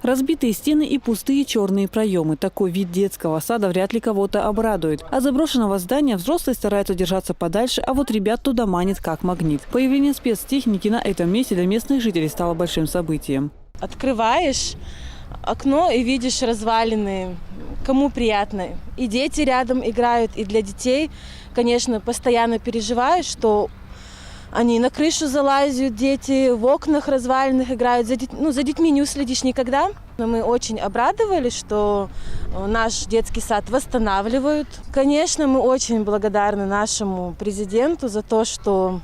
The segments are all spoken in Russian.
Разбитые стены и пустые черные проемы. Такой вид детского сада вряд ли кого-то обрадует. От заброшенного здания взрослые стараются держаться подальше, а вот ребят туда манит как магнит. Появление спецтехники на этом месте для местных жителей стало большим событием. Открываешь окно и видишь развалины. Кому приятно. И дети рядом играют, и для детей, конечно, постоянно переживаешь, что они на крышу залазят, дети в окнах разваленных играют. За детьми не уследишь никогда. Но мы очень обрадовались, что наш детский сад восстанавливают. Конечно, мы очень благодарны нашему президенту за то, что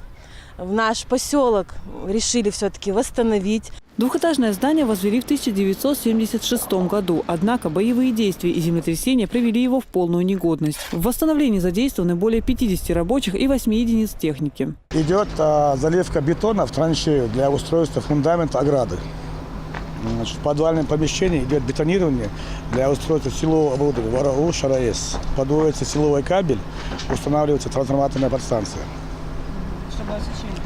в наш поселок решили все-таки восстановить. Двухэтажное здание возвели в 1976 году, однако боевые действия и землетрясения привели его в полную негодность. В восстановлении задействованы более 50 рабочих и 8 единиц техники. Идет заливка бетона в траншею для устройства фундамента ограды. В подвальном помещении идет бетонирование для устройства силового оборудования ВРУ ШРС. Подводится силовой кабель, устанавливается трансформаторная подстанция.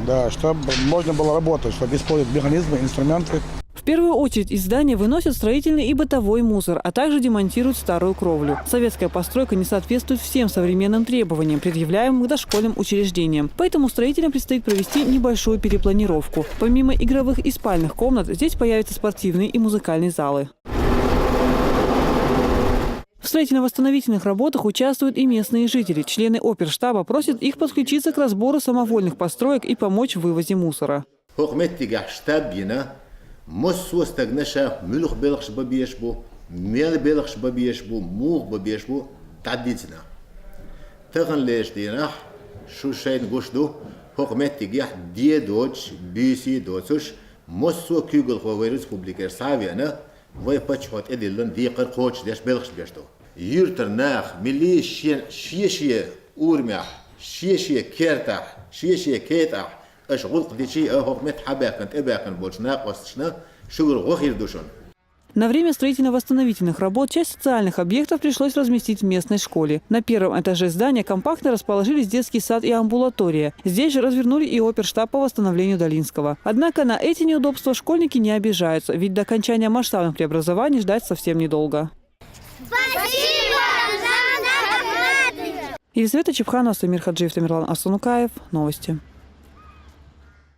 Да, чтобы можно было работать, чтобы использовать механизмы, инструменты. В первую очередь из здания выносят строительный и бытовой мусор, а также демонтируют старую кровлю. Советская постройка не соответствует всем современным требованиям, предъявляемым к дошкольным учреждениям. Поэтому строителям предстоит провести небольшую перепланировку. Помимо игровых и спальных комнат, здесь появятся спортивные и музыкальные залы. В строительно-восстановительных работах участвуют и местные жители. Члены оперштаба просят их подключиться к разбору самовольных построек и помочь в вывозе мусора. Юртernach, milishien, shieshie, urmach, shieshie, kertach, shieshie, ketach, اش غلق ديشي هوكمت حباكن اباكن بولشنا قصشنا شغل غير душон. На время строительно-восстановительных работ часть социальных объектов пришлось разместить в местной школе. На первом этаже здания компактно расположились детский сад и амбулатория. Здесь же развернули и оперштаб по восстановлению Долинского. Однако на эти неудобства школьники не обижаются, ведь до окончания масштабных преобразований ждать совсем недолго. Спасибо! Елизавета Чепханова, Самир Хаджиев, Тамерлан Асунукаев. Новости.